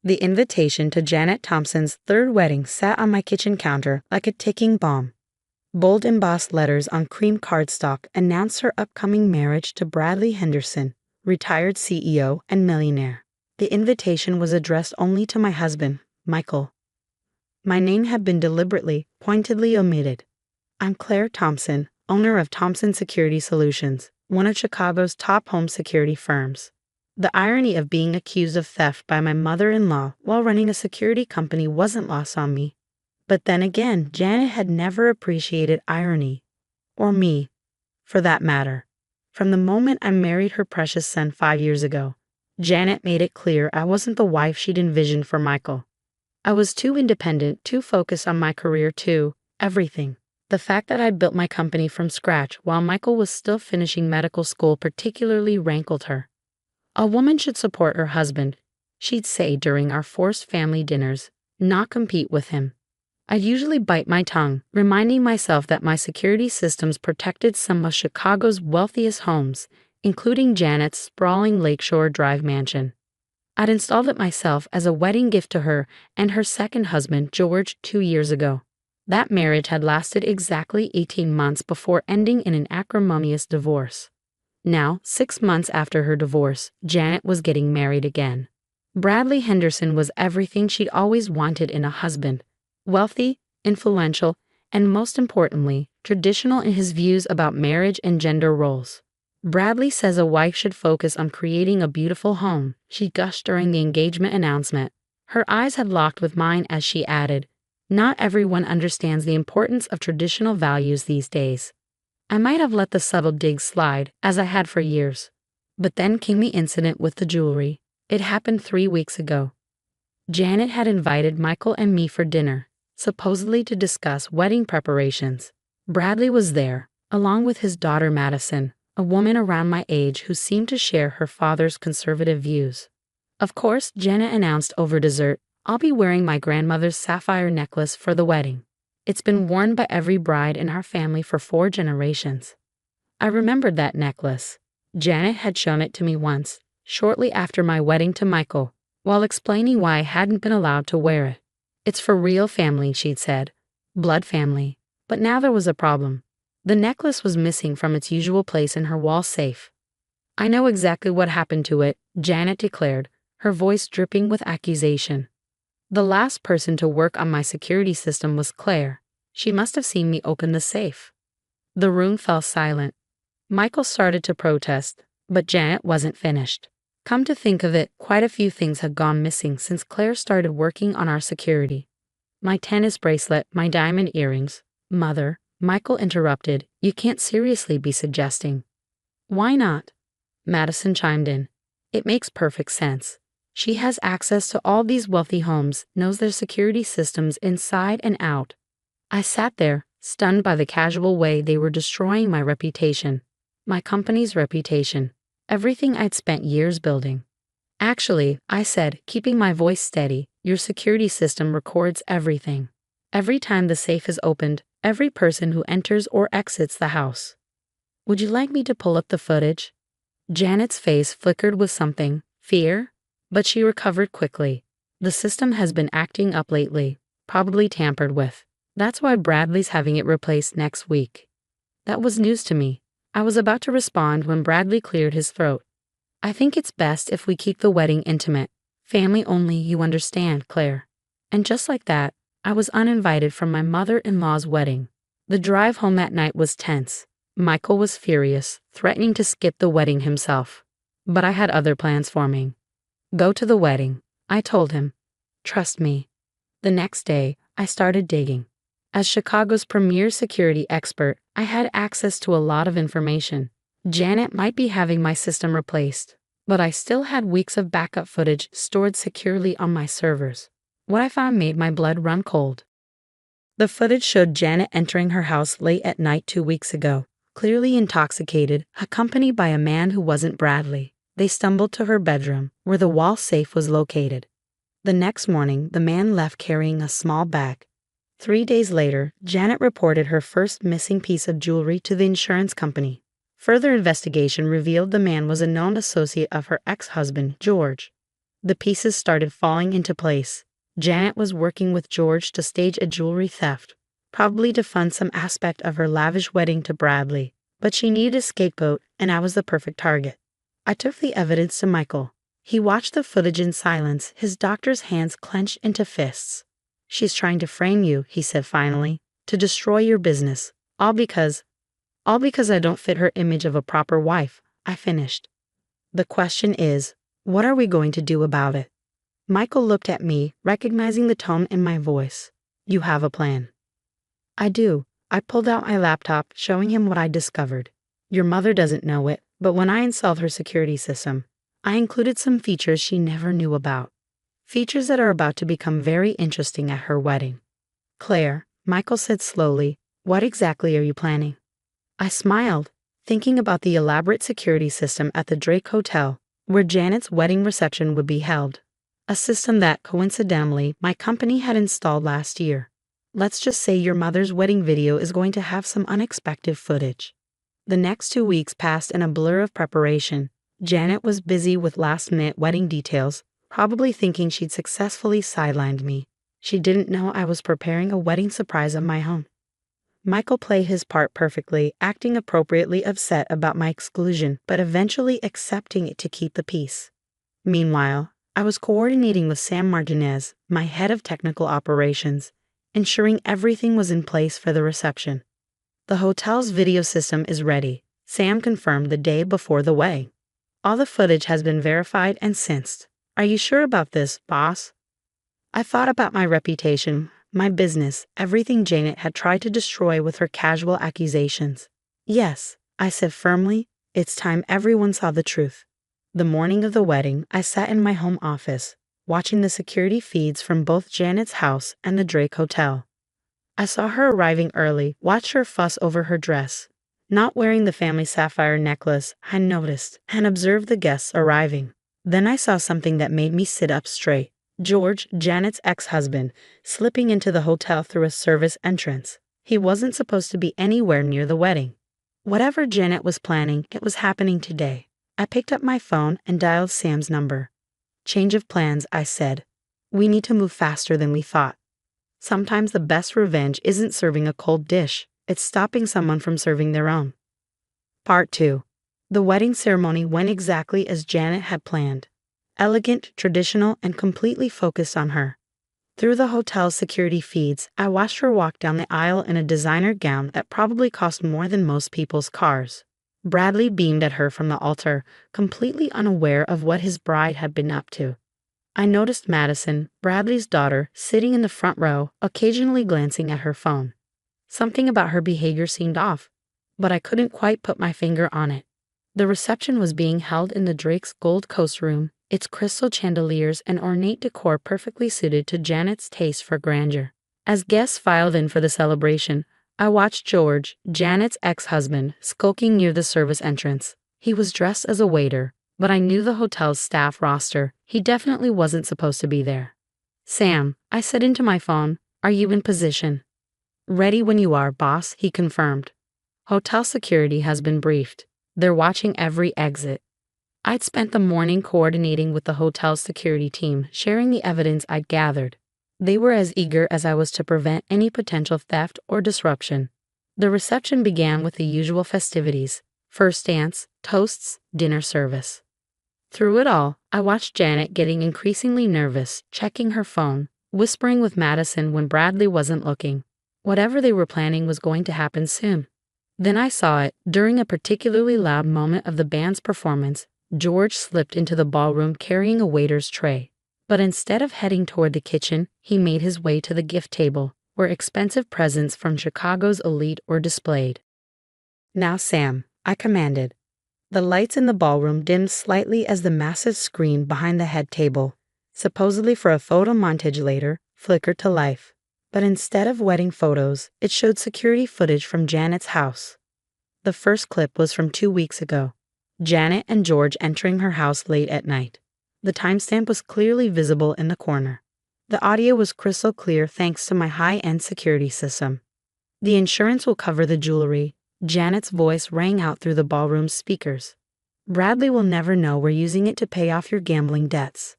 The invitation to Janet Thompson's third wedding sat on my kitchen counter like a ticking bomb. Bold embossed letters on cream cardstock announced her upcoming marriage to Bradley Henderson, retired CEO and millionaire. The invitation was addressed only to my husband, Michael. My name had been deliberately, pointedly omitted. I'm Claire Thompson, owner of Thompson Security Solutions, one of Chicago's top home security firms. The irony of being accused of theft by my mother-in-law while running a security company wasn't lost on me. But then again, Janet had never appreciated irony. Or me, for that matter. From the moment I married her precious son 5 years ago, Janet made it clear I wasn't the wife she'd envisioned for Michael. I was too independent, too focused on my career, everything. The fact that I'd built my company from scratch while Michael was still finishing medical school particularly rankled her. A woman should support her husband, she'd say during our forced family dinners, not compete with him. I'd usually bite my tongue, reminding myself that my security systems protected some of Chicago's wealthiest homes, including Janet's sprawling Lakeshore Drive mansion. I'd installed it myself as a wedding gift to her and her second husband, George, 2 years ago. That marriage had lasted exactly 18 months before ending in an acrimonious divorce. Now, 6 months after her divorce, Janet was getting married again. Bradley Henderson was everything she'd always wanted in a husband. Wealthy, influential, and most importantly, traditional in his views about marriage and gender roles. Bradley says a wife should focus on creating a beautiful home, she gushed during the engagement announcement. Her eyes had locked with mine as she added, "Not everyone understands the importance of traditional values these days." I might have let the subtle dig slide, as I had for years. But then came the incident with the jewelry. It happened 3 weeks ago. Janet had invited Michael and me for dinner, supposedly to discuss wedding preparations. Bradley was there, along with his daughter Madison, a woman around my age who seemed to share her father's conservative views. Of course, Janet announced over dessert, "I'll be wearing my grandmother's sapphire necklace for the wedding. It's been worn by every bride in our family for 4 generations." I remembered that necklace. Janet had shown it to me once, shortly after my wedding to Michael, while explaining why I hadn't been allowed to wear it. "It's for real family," she'd said. "Blood family." But now there was a problem. The necklace was missing from its usual place in her wall safe. "I know exactly what happened to it," Janet declared, her voice dripping with accusation. "The last person to work on my security system was Claire. She must have seen me open the safe." The room fell silent. Michael started to protest, but Janet wasn't finished. Come to think of it, quite a few things had gone missing since Claire started working on our security. "My tennis bracelet, my diamond earrings." "Mother," Michael interrupted, "you can't seriously be suggesting." "Why not?" Madison chimed in. "It makes perfect sense. She has access to all these wealthy homes, knows their security systems inside and out." I sat there, stunned by the casual way they were destroying my reputation. My company's reputation. Everything I'd spent years building. "Actually," I said, keeping my voice steady, "your security system records everything. Every time the safe is opened, every person who enters or exits the house." "Would you like me to pull up the footage?" Janet's face flickered with something, fear? But she recovered quickly. "The system has been acting up lately, probably tampered with. That's why Bradley's having it replaced next week." That was news to me. I was about to respond when Bradley cleared his throat. "I think it's best if we keep the wedding intimate. Family only, you understand, Claire." And just like that, I was uninvited from my mother-in-law's wedding. The drive home that night was tense. Michael was furious, threatening to skip the wedding himself. But I had other plans forming. "Go to the wedding," I told him. "Trust me." The next day, I started digging. As Chicago's premier security expert, I had access to a lot of information. Janet might be having my system replaced, but I still had weeks of backup footage stored securely on my servers. What I found made my blood run cold. The footage showed Janet entering her house late at night 2 weeks ago, clearly intoxicated, accompanied by a man who wasn't Bradley. They stumbled to her bedroom, where the wall safe was located. The next morning, the man left carrying a small bag. 3 days later, Janet reported her first missing piece of jewelry to the insurance company. Further investigation revealed the man was a known associate of her ex-husband, George. The pieces started falling into place. Janet was working with George to stage a jewelry theft, probably to fund some aspect of her lavish wedding to Bradley, but she needed a scapegoat, and I was the perfect target. I took the evidence to Michael. He watched the footage in silence, his doctor's hands clenched into fists. "She's trying to frame you," he said finally, "to destroy your business. All because I don't fit her image of a proper wife," I finished. "The question is, what are we going to do about it?" Michael looked at me, recognizing the tone in my voice. "You have a plan." "I do." I pulled out my laptop, showing him what I discovered. "Your mother doesn't know it, but when I installed her security system, I included some features she never knew about. Features that are about to become very interesting at her wedding." "Claire," Michael said slowly, "what exactly are you planning?" I smiled, thinking about the elaborate security system at the Drake Hotel, where Janet's wedding reception would be held. A system that, coincidentally, my company had installed last year. Let's just say your mother's wedding video is going to have some unexpected footage. The next 2 weeks passed in a blur of preparation. Janet was busy with last-minute wedding details, probably thinking she'd successfully sidelined me. She didn't know I was preparing a wedding surprise of my own. Michael played his part perfectly, acting appropriately upset about my exclusion, but eventually accepting it to keep the peace. Meanwhile, I was coordinating with Sam Martinez, my head of technical operations, ensuring everything was in place for the reception. "The hotel's video system is ready," Sam confirmed the day before the wedding. "All the footage has been verified and synced. Are you sure about this, boss?" I thought about my reputation, my business, everything Janet had tried to destroy with her casual accusations. "Yes," I said firmly, "it's time everyone saw the truth." The morning of the wedding, I sat in my home office, watching the security feeds from both Janet's house and the Drake Hotel. I saw her arriving early, watched her fuss over her dress, not wearing the family sapphire necklace I noticed, and observed the guests arriving. Then I saw something that made me sit up straight. George, Janet's ex-husband, slipping into the hotel through a service entrance. He wasn't supposed to be anywhere near the wedding. Whatever Janet was planning, it was happening today. I picked up my phone and dialed Sam's number. "Change of plans," I said. "We need to move faster than we thought." Sometimes the best revenge isn't serving a cold dish, it's stopping someone from serving their own. Part 2. The wedding ceremony went exactly as Janet had planned. Elegant, traditional, and completely focused on her. Through the hotel's security feeds, I watched her walk down the aisle in a designer gown that probably cost more than most people's cars. Bradley beamed at her from the altar, completely unaware of what his bride had been up to. I noticed Madison, Bradley's daughter, sitting in the front row, occasionally glancing at her phone. Something about her behavior seemed off, but I couldn't quite put my finger on it. The reception was being held in the Drake's Gold Coast room, its crystal chandeliers and ornate decor perfectly suited to Janet's taste for grandeur. As guests filed in for the celebration, I watched George, Janet's ex-husband, skulking near the service entrance. He was dressed as a waiter, but I knew the hotel's staff roster. He definitely wasn't supposed to be there. "Sam," I said into my phone, "are you in position?" "Ready when you are, boss," he confirmed. "Hotel security has been briefed. They're watching every exit." I'd spent the morning coordinating with the hotel's security team, sharing the evidence I'd gathered. They were as eager as I was to prevent any potential theft or disruption. The reception began with the usual festivities: first dance, toasts, dinner service. Through it all, I watched Janet getting increasingly nervous, checking her phone, whispering with Madison when Bradley wasn't looking. Whatever they were planning was going to happen soon. Then I saw it. During a particularly loud moment of the band's performance, George slipped into the ballroom carrying a waiter's tray. But instead of heading toward the kitchen, he made his way to the gift table, where expensive presents from Chicago's elite were displayed. "Now, Sam," I commanded. The lights in the ballroom dimmed slightly as the massive screen behind the head table, supposedly for a photo montage later, flickered to life. But instead of wedding photos, it showed security footage from Janet's house. The first clip was from 2 weeks ago. Janet and George entering her house late at night. The timestamp was clearly visible in the corner. The audio was crystal clear thanks to my high-end security system. "The insurance will cover the jewelry," Janet's voice rang out through the ballroom's speakers. "Bradley will never know we're using it to pay off your gambling debts."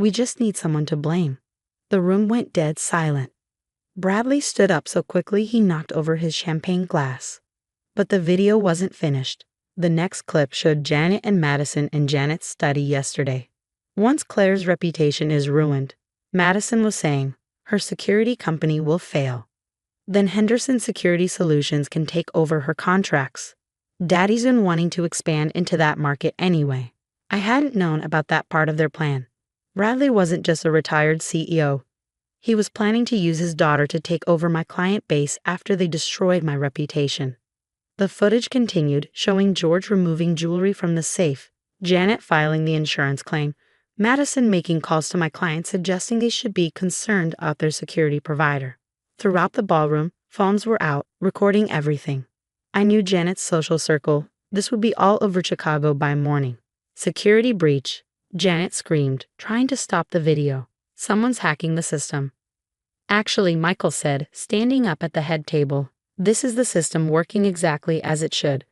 We just need someone to blame." The room went dead silent. Bradley stood up so quickly he knocked over his champagne glass. But the video wasn't finished. The next clip showed Janet and Madison in Janet's study yesterday. Once Claire's reputation is ruined, Madison was saying, her security company will fail. Then Henderson Security Solutions can take over her contracts. Daddy's been wanting to expand into that market anyway. I hadn't known about that part of their plan. Bradley wasn't just a retired CEO. He was planning to use his daughter to take over my client base after they destroyed my reputation. The footage continued, showing George removing jewelry from the safe, Janet filing the insurance claim, Madison making calls to my clients suggesting they should be concerned about their security provider. Throughout the ballroom, phones were out, recording everything. I knew Janet's social circle. This would be all over Chicago by morning. Security breach. Janet screamed, trying to stop the video. Someone's hacking the system. Actually, Michael said, standing up at the head table, this is the system working exactly as it should.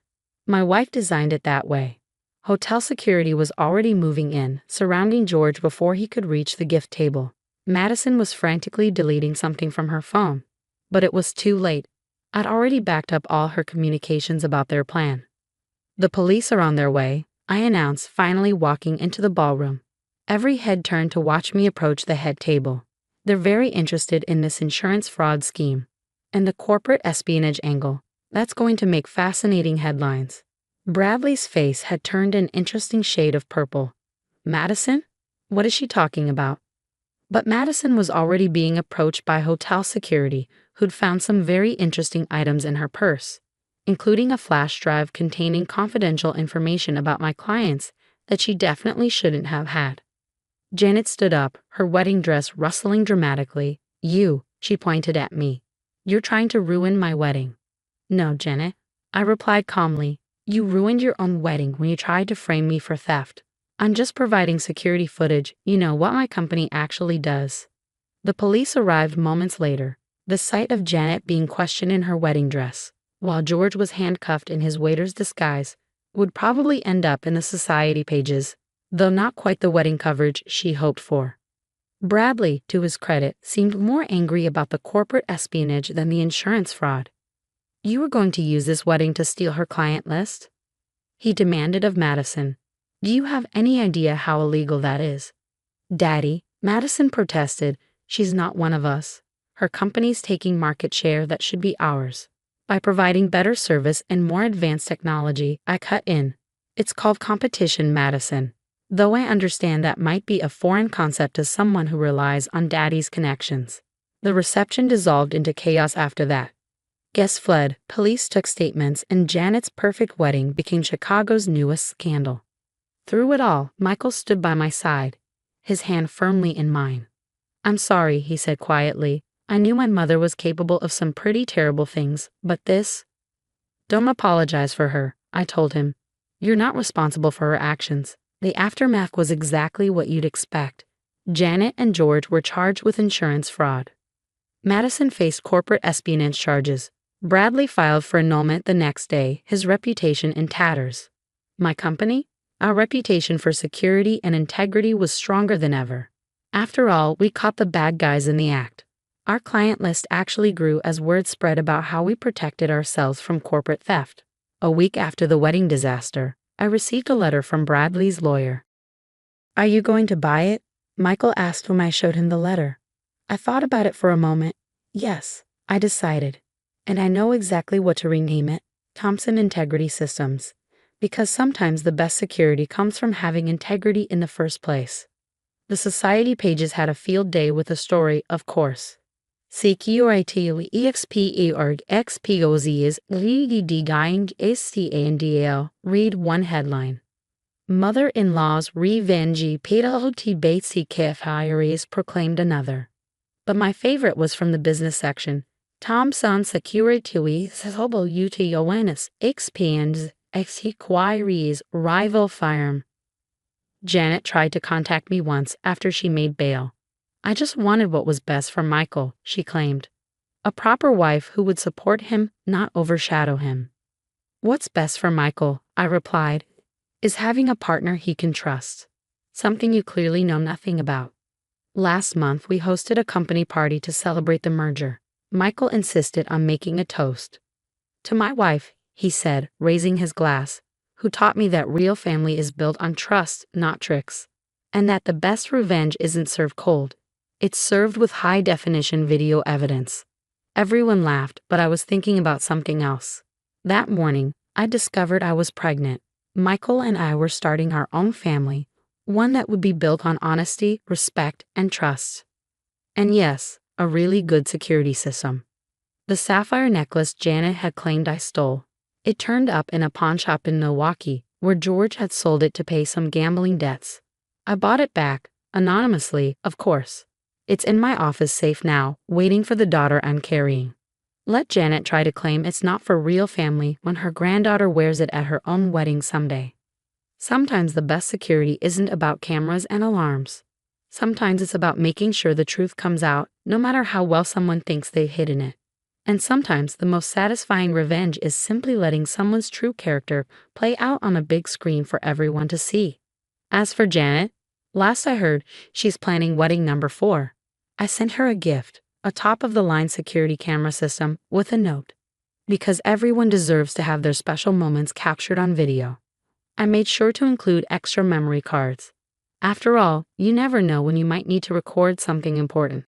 My wife designed it that way. Hotel security was already moving in, surrounding George before he could reach the gift table. Madison was frantically deleting something from her phone. But it was too late. I'd already backed up all her communications about their plan. The police are on their way, I announced, finally walking into the ballroom. Every head turned to watch me approach the head table. They're very interested in this insurance fraud scheme. And the corporate espionage angle. That's going to make fascinating headlines. Bradley's face had turned an interesting shade of purple. Madison? What is she talking about? But Madison was already being approached by hotel security, who'd found some very interesting items in her purse, including a flash drive containing confidential information about my clients that she definitely shouldn't have had. Janet stood up, her wedding dress rustling dramatically. You, she pointed at me. You're trying to ruin my wedding. No, Janet, I replied calmly. You ruined your own wedding when you tried to frame me for theft. I'm just providing security footage, what my company actually does. The police arrived moments later, the sight of Janet being questioned in her wedding dress, while George was handcuffed in his waiter's disguise, would probably end up in the society pages, though not quite the wedding coverage she hoped for. Bradley, to his credit, seemed more angry about the corporate espionage than the insurance fraud. You were going to use this wedding to steal her client list? He demanded of Madison. Do you have any idea how illegal that is? Daddy, Madison protested, she's not one of us. Her company's taking market share that should be ours. By providing better service and more advanced technology, I cut in. It's called competition, Madison. Though I understand that might be a foreign concept to someone who relies on Daddy's connections. The reception dissolved into chaos after that. Guests fled, police took statements, and Janet's perfect wedding became Chicago's newest scandal. Through it all, Michael stood by my side, his hand firmly in mine. I'm sorry, he said quietly. I knew my mother was capable of some pretty terrible things, but this? Don't apologize for her, I told him. You're not responsible for her actions. The aftermath was exactly what you'd expect. Janet and George were charged with insurance fraud. Madison faced corporate espionage charges. Bradley filed for annulment the next day, his reputation in tatters. My company? Our reputation for security and integrity was stronger than ever. After all, we caught the bad guys in the act. Our client list actually grew as word spread about how we protected ourselves from corporate theft. A week after the wedding disaster, I received a letter from Bradley's lawyer. Are you going to buy it? Michael asked when I showed him the letter. I thought about it for a moment. Yes, I decided. And I know exactly what to rename it, Thompson Integrity Systems. Because sometimes the best security comes from having integrity in the first place. The society pages had a field day with a story, of course. Security exporg expos standl. Read one headline. Mother-in-law's revenge penalty Batesy kefires proclaimed another. But my favorite was from the business section. Thompson Security utions expands exquires rival firm. Janet tried to contact me once after she made bail. I just wanted what was best for Michael, she claimed. A proper wife who would support him, not overshadow him. What's best for Michael, I replied, is having a partner he can trust. Something you clearly know nothing about. Last month, we hosted a company party to celebrate the merger. Michael insisted on making a toast. To my wife, he said, raising his glass, who taught me that real family is built on trust, not tricks. And that the best revenge isn't served cold. It's served with high-definition video evidence. Everyone laughed, but I was thinking about something else. That morning, I discovered I was pregnant. Michael and I were starting our own family, one that would be built on honesty, respect, and trust. And yes, a really good security system. The sapphire necklace Janet had claimed I stole. It turned up in a pawn shop in Milwaukee, where George had sold it to pay some gambling debts. I bought it back, anonymously, of course. It's in my office safe now, waiting for the daughter I'm carrying. Let Janet try to claim it's not for real family when her granddaughter wears it at her own wedding someday. Sometimes the best security isn't about cameras and alarms. Sometimes it's about making sure the truth comes out, no matter how well someone thinks they've hidden it. And sometimes the most satisfying revenge is simply letting someone's true character play out on a big screen for everyone to see. As for Janet, last I heard, she's planning wedding number 4. I sent her a gift, a top-of-the-line security camera system, with a note. Because everyone deserves to have their special moments captured on video. I made sure to include extra memory cards. After all, you never know when you might need to record something important.